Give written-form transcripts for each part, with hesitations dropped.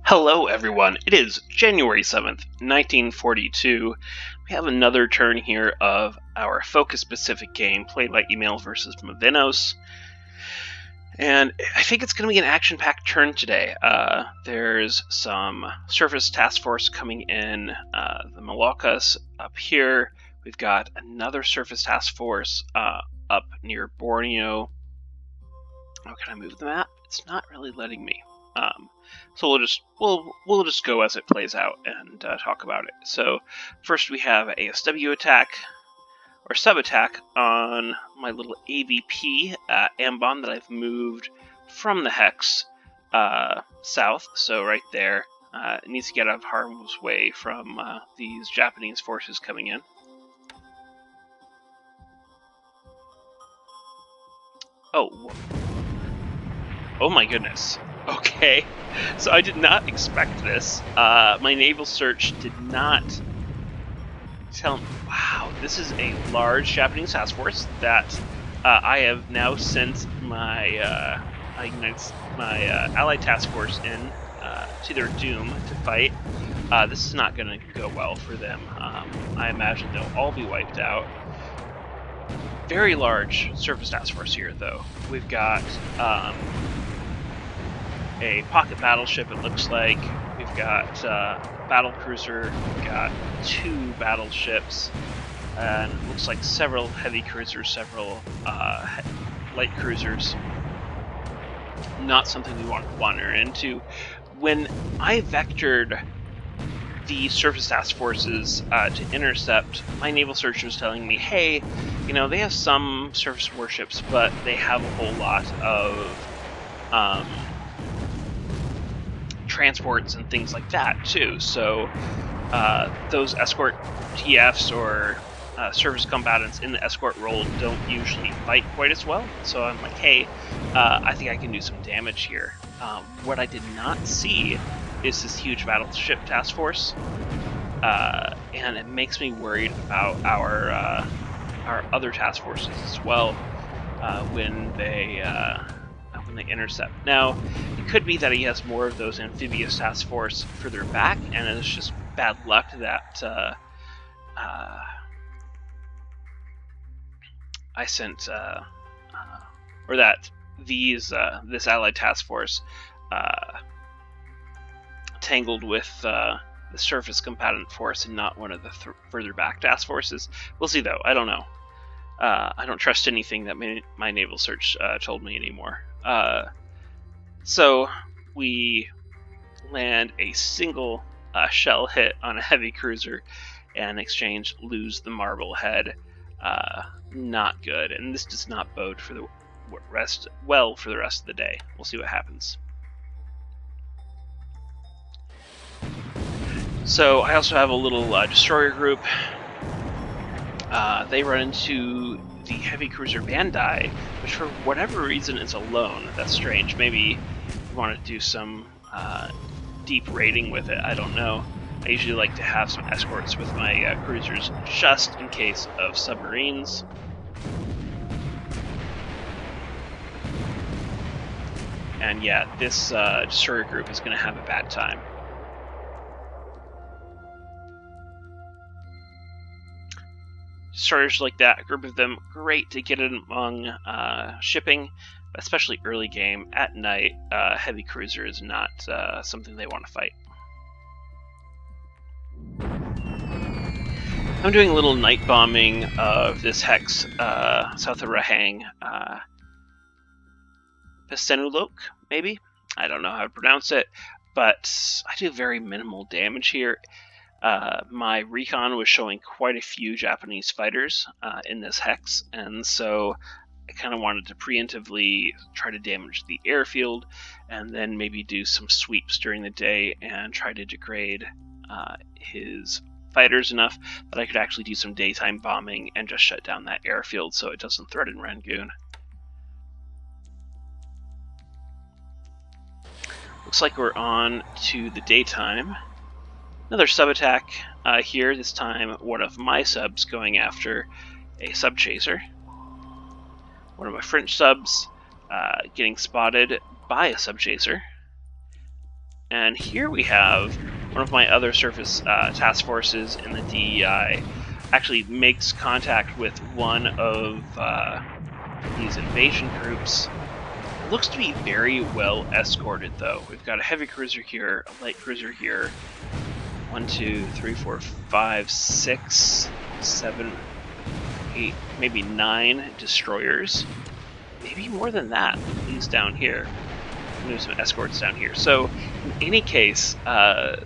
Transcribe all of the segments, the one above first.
Hello everyone, it is January 7th, 1942. We have another turn here of our focus-specific game played by Email versus Mevennos. And I think it's going to be an action-packed turn today. There's some surface task force coming in the Moluccas up here. We've got another surface task force up near Borneo. Oh, can I move the map? It's not really letting me. So we'll just go as it plays out and talk about it. So first we have a ASW attack or sub attack on my little AVP Ambon that I've moved from the hex south. So right there, it needs to get out of harm's way from these Japanese forces coming in. Oh my goodness. Okay, so I did not expect this. My naval search did not tell me. Wow, this is a large Japanese task force that I have now sent my allied task force in to their doom to fight. This is not going to go well for them. I imagine they'll all be wiped out. Very large surface task force here, though. We've got a pocket battleship, it looks like. We've got battle cruiser, we've got 2 battleships, and it looks like several heavy cruisers, several light cruisers. Not something we want to wander into. When I vectored the surface task forces to intercept, my naval search was telling me, hey, you know, they have some surface warships, but they have a whole lot of transports and things like that too. So those escort TFs or service combatants in the escort role don't usually fight quite as well. So I'm like, hey, I think I can do some damage here. What I did not see is this huge battleship task force, and it makes me worried about our other task forces as well when they intercept. Now, it could be that he has more of those amphibious task force further back, and it's just bad luck that I sent, or that this allied task force tangled with the surface combatant force and not one of the further back task forces. We'll see, though. I don't know. I don't trust anything that my naval search told me anymore. So we land a single shell hit on a heavy cruiser and in exchange lose the Marblehead. Not good, and this does not bode for the rest of the day. We'll see what happens. So I also have a little destroyer group. They run into the heavy cruiser Bandai, which for whatever reason is alone. That's strange. Maybe you want to do some deep raiding with it. I don't know. I usually like to have some escorts with my cruisers just in case of submarines. And yeah, this destroyer group is going to have a bad time. Destroyers like that, a group of them, great to get it among shipping, especially early game. At night, heavy cruiser is not something they want to fight. I'm doing a little night bombing of this hex south of Rahang. Pestenulok, maybe? I don't know how to pronounce it, but I do very minimal damage here. My recon was showing quite a few Japanese fighters in this hex, and so I kind of wanted to preemptively try to damage the airfield and then maybe do some sweeps during the day and try to degrade his fighters enough that I could actually do some daytime bombing and just shut down that airfield so it doesn't threaten Rangoon. Looks like we're on to the daytime. Another sub attack here, this time one of my subs going after a sub chaser. One of my French subs getting spotted by a sub chaser. And here we have one of my other surface task forces in the DEI actually makes contact with one of these invasion groups. It looks to be very well escorted, though. We've got a heavy cruiser here, a light cruiser here. 1, 2, 3, 4, 5, 6, 7, 8, maybe 9 destroyers. Maybe more than that, these down here. Move some escorts down here. So, in any case,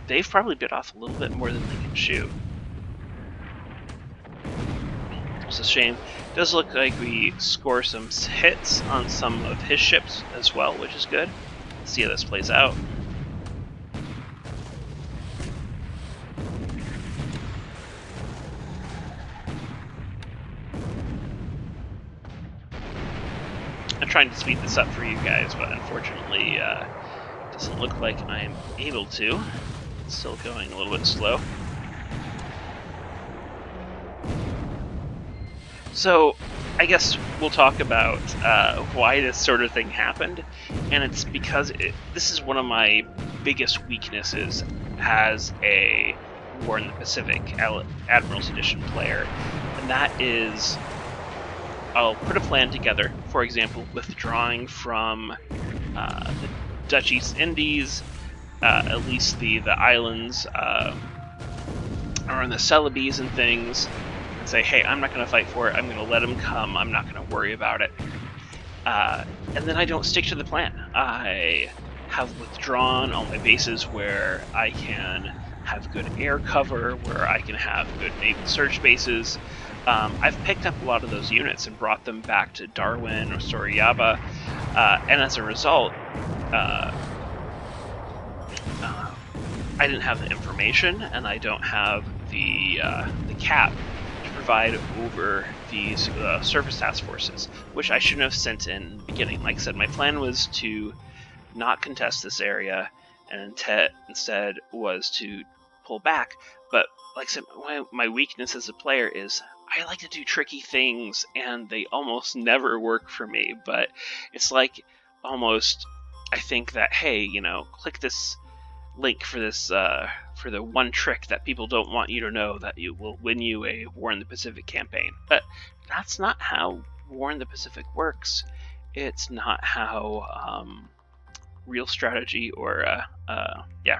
they've probably bit off a little bit more than they can chew. It's a shame. It does look like we score some hits on some of his ships as well, which is good. Let's see how this plays out. I'm trying to speed this up for you guys, but unfortunately, it doesn't look like I'm able to. It's still going a little bit slow. So, I guess we'll talk about why this sort of thing happened, and it's because this is one of my biggest weaknesses as a War in the Pacific Admirals Edition player, and that is I'll put a plan together, for example, withdrawing from the Dutch East Indies, at least the islands around the Celebes and things, and say, hey, I'm not going to fight for it, I'm going to let them come, I'm not going to worry about it. And then I don't stick to the plan. I have withdrawn all my bases where I can have good air cover, where I can have good naval search bases. I've picked up a lot of those units and brought them back to Darwin or Soriyaba, and as a result, I didn't have the information, and I don't have the cap to provide over these surface task forces, which I shouldn't have sent in the beginning. Like I said, my plan was to not contest this area, and instead was to pull back. But like I said, my weakness as a player is I like to do tricky things, and they almost never work for me. But it's like almost I think that, hey, click this link for this for the one trick that people don't want you to know that you will win you a War in the Pacific campaign. But that's not how War in the Pacific works. It's not how real strategy or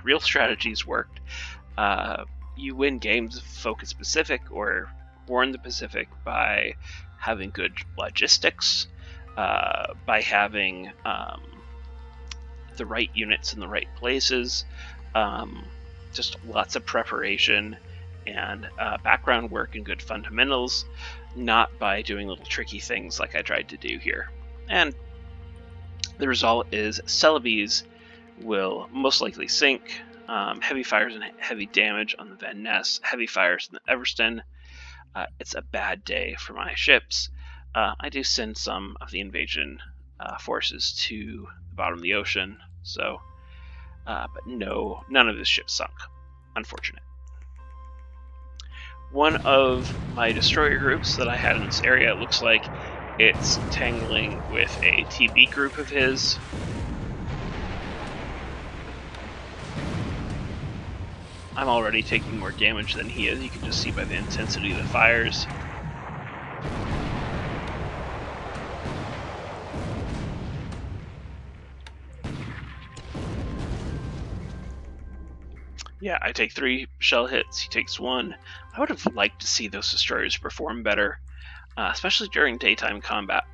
real strategies worked. You win games of Focus Pacific or War in the Pacific by having good logistics, by having the right units in the right places, just lots of preparation and background work and good fundamentals, not by doing little tricky things like I tried to do here. And the result is Celebes will most likely sink, heavy fires and heavy damage on the Van Ness, heavy fires in the Everston. It's a bad day for my ships. I do send some of the invasion forces to the bottom of the ocean, so but no, none of his ships sunk. Unfortunate. One of my destroyer groups that I had in this area, it looks like it's tangling with a TB group of his. I'm already taking more damage than he is. You can just see by the intensity of the fires. Yeah, I take 3 shell hits, he takes 1. I would have liked to see those destroyers perform better, especially during daytime combat.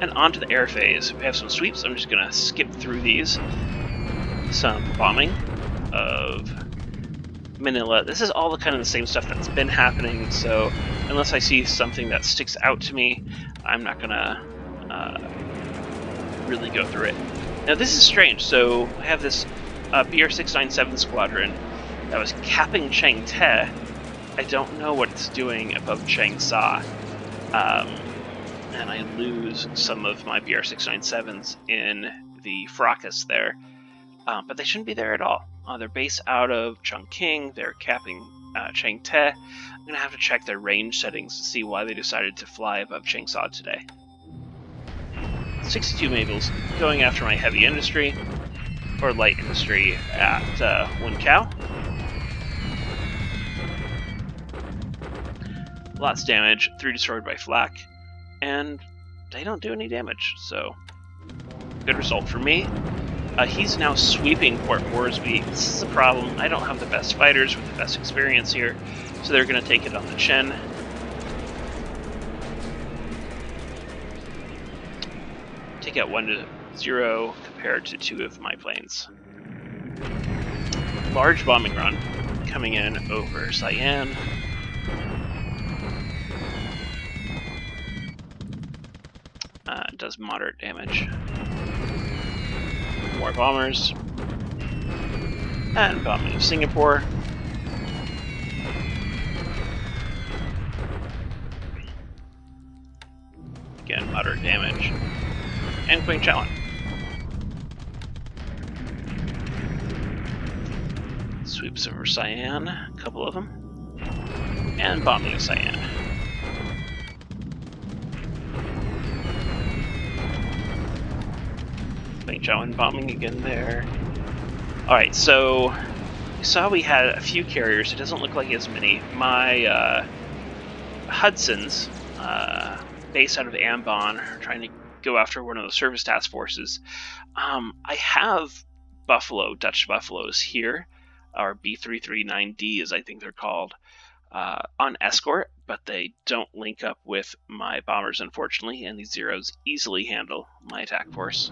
And onto the air phase. We have some sweeps. I'm just going to skip through these. Some bombing of Manila. This is all the same stuff that's been happening, so unless I see something that sticks out to me, I'm not going to really go through it. Now this is strange. So I have this BR-697 squadron that was capping Chang Te. I don't know what it's doing above Chang Sa. And I lose some of my BR-697s in the fracas there. But they shouldn't be there at all. They're based out of Chongqing. They're capping Changte. I'm going to have to check their range settings to see why they decided to fly above Changsha today. 62 Mavels going after my heavy industry, or light industry at 1 cow. Lots of damage, 3 destroyed by flak, and they don't do any damage, so good result for me. He's now sweeping Port Moresby. This is a problem. I don't have the best fighters with the best experience here, so they're going to take it on the chin. Take out 1 to 0 compared to 2 of my planes. Large bombing run coming in over Cyan. Does moderate damage. More bombers. And bombing of Singapore. Again, moderate damage. And Queen Challen. Sweeps over Cyan, a couple of them. And bombing of Cyan. Queen Challen bombing again there. Alright, so we saw we had a few carriers. It doesn't look like as many. My Hudsons, based out of Ambon, are trying to go after one of the service task forces. I have Dutch Buffaloes here, or B339Ds, I think they're called, on escort, but they don't link up with my bombers, unfortunately, and these zeros easily handle my attack force.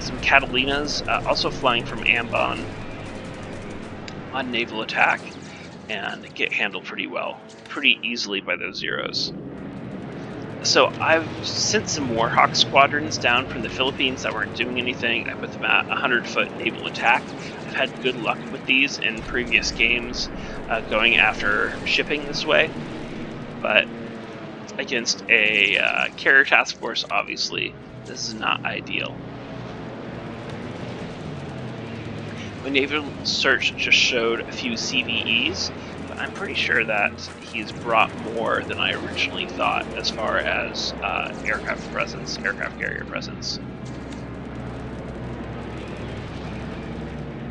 Some Catalinas, also flying from Ambon on naval attack, and get handled pretty well, pretty easily by those zeros. So I've sent some Warhawk squadrons down from the Philippines that weren't doing anything. I put them at 100-foot naval attack. I've had good luck with these in previous games, going after shipping this way, but against a carrier task force, obviously, this is not ideal. My naval search just showed a few CVEs, but I'm pretty sure that he's brought more than I originally thought as far as aircraft carrier presence.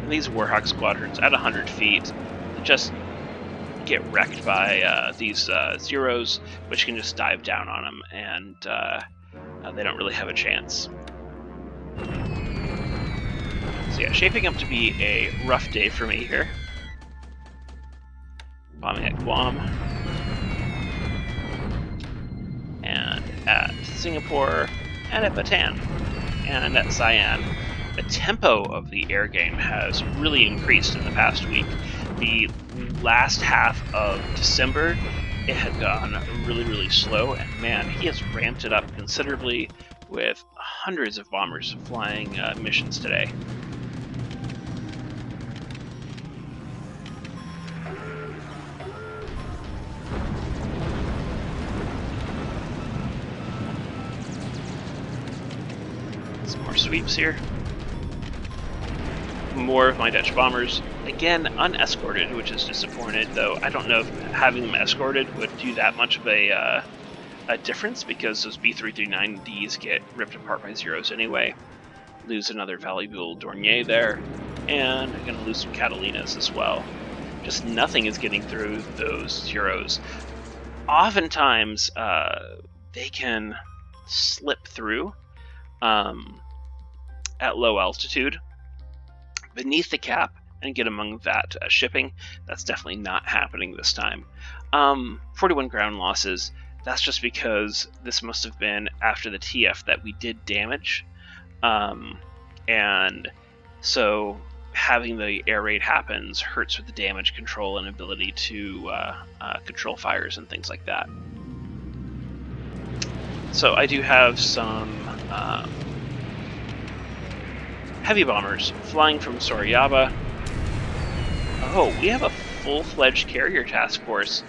And these Warhawk squadrons at 100 feet just get wrecked by these zeros, which can just dive down on them, and they don't really have a chance. So yeah, shaping up to be a rough day for me here. Bombing at Guam. And at Singapore. And at Bataan. And at Cyan. The tempo of the air game has really increased in the past week. The last half of December, it had gone really, really slow. And man, he has ramped it up considerably with hundreds of bombers flying missions today. More sweeps here. More of my Dutch bombers. Again, unescorted, which is disappointed, though I don't know if having them escorted would do that much of a difference, because those B339Ds get ripped apart by zeros anyway. Lose another valuable Dornier there, and I'm going to lose some Catalinas as well. Just nothing is getting through those zeros. Oftentimes, they can slip through at low altitude beneath the cap and get among that shipping. That's definitely not happening this time. 41 ground losses. That's just because this must have been after the TF that we did damage, and so having the air raid happens hurts with the damage control and ability to control fires and things like that. So I do have some heavy bombers flying from Sorayaba. Oh, we have a full-fledged carrier task force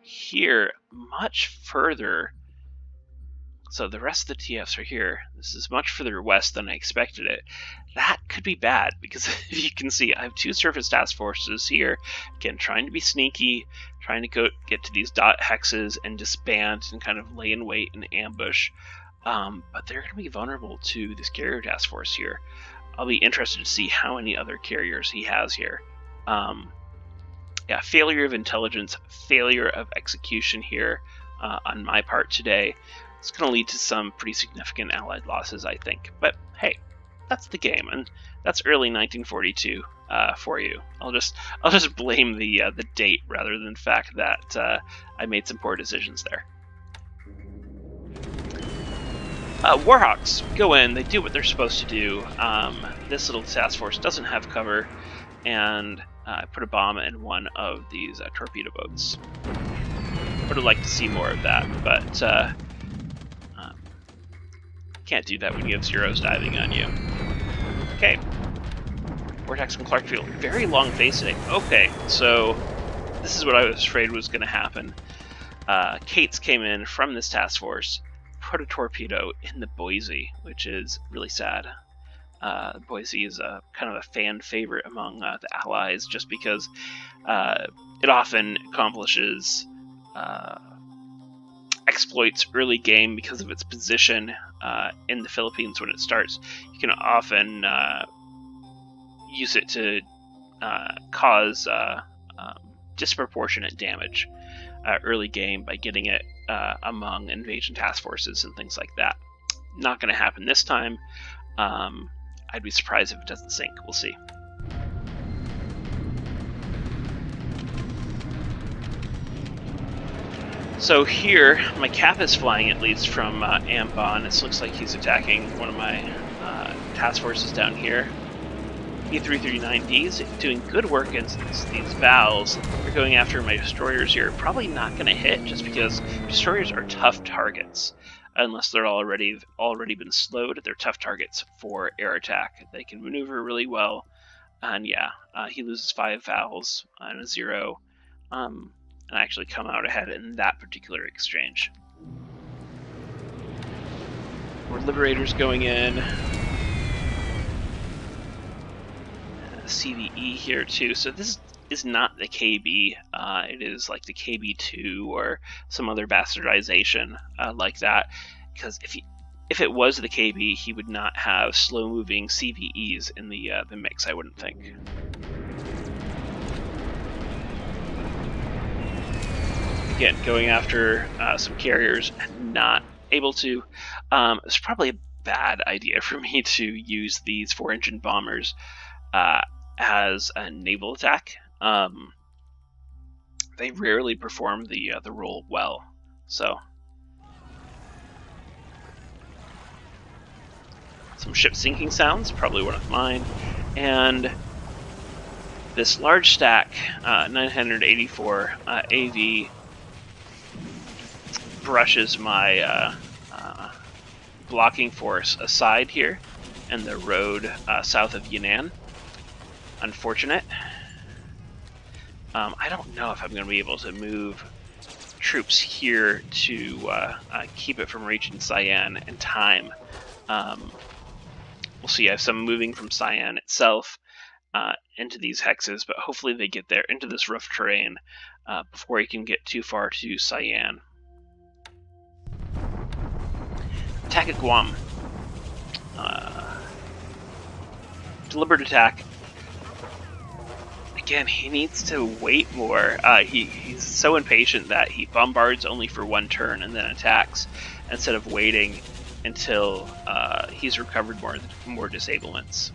here, much further. So the rest of the TFs are here. This is much further west than I expected it. That could be bad, because if you can see, I have 2 surface task forces here. Again, trying to be sneaky, trying to get to these dot hexes and disband and kind of lay in wait and ambush. but they're going to be vulnerable to this carrier task force here. I'll be interested to see how many other carriers he has here. Yeah, failure of intelligence, failure of execution here on my part today. It's going to lead to some pretty significant Allied losses, I think. But hey, that's the game, and that's early 1942 for you. I'll just blame the date rather than the fact that I made some poor decisions there. Warhawks go in, they do what they're supposed to do. This little task force doesn't have cover, and I put a bomb in one of these torpedo boats. Would have liked to see more of that, but can't do that when you have Zeros diving on you. Okay. Vortex from Clarkfield. Very long phase today. Okay, so this is what I was afraid was going to happen. Cates came in from this task force, put a torpedo in the Boise, which is really sad. Boise is kind of a fan favorite among the Allies, just because it often accomplishes exploits early game because of its position in the Philippines when it starts. You can often use it to cause disproportionate damage early game by getting it among invasion task forces and things like that. Not going to happen this time. I'd be surprised if it doesn't sink. We'll see. So here, my Cap is flying at least from Ambon. It looks like he's attacking one of my task forces down here. E-339D's doing good work against these Vals. They're going after my destroyers here. Probably not going to hit, just because destroyers are tough targets. Unless they're already been slowed, they're tough targets for air attack. They can maneuver really well. And yeah, he loses 5 Vals and a 0. And actually come out ahead in that particular exchange. More Liberators going in. CVE here too. So this is not the KB. It is like the KB2 or some other bastardization like that. Because if it was the KB, he would not have slow-moving CVEs in the mix, I wouldn't think. Again, going after some carriers and not able to. It's probably a bad idea for me to use these 4-engine bombers as a naval attack. They rarely perform the role well. So some ship sinking sounds, probably one of mine, and this large stack 984 AV brushes my blocking force aside here and the road south of Yan'an. Unfortunate. I don't know if I'm going to be able to move troops here to keep it from reaching Cyan in time. We'll see. I have some moving from Cyan itself into these hexes, but hopefully they get there into this rough terrain before you can get too far to Cyan. Attack at Guam. Deliberate attack. Again, he needs to wait more. He's so impatient that he bombards only for 1 turn and then attacks instead of waiting until he's recovered more disablements.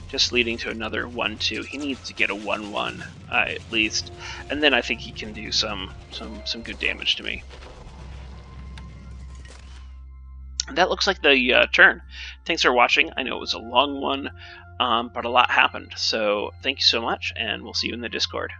Just leading to another 1-2. He needs to get a 1-1 at least, and then I think he can do some good damage to me. And that looks like the turn. Thanks for watching. I know it was a long one, but a lot happened. So thank you so much, and we'll see you in the Discord.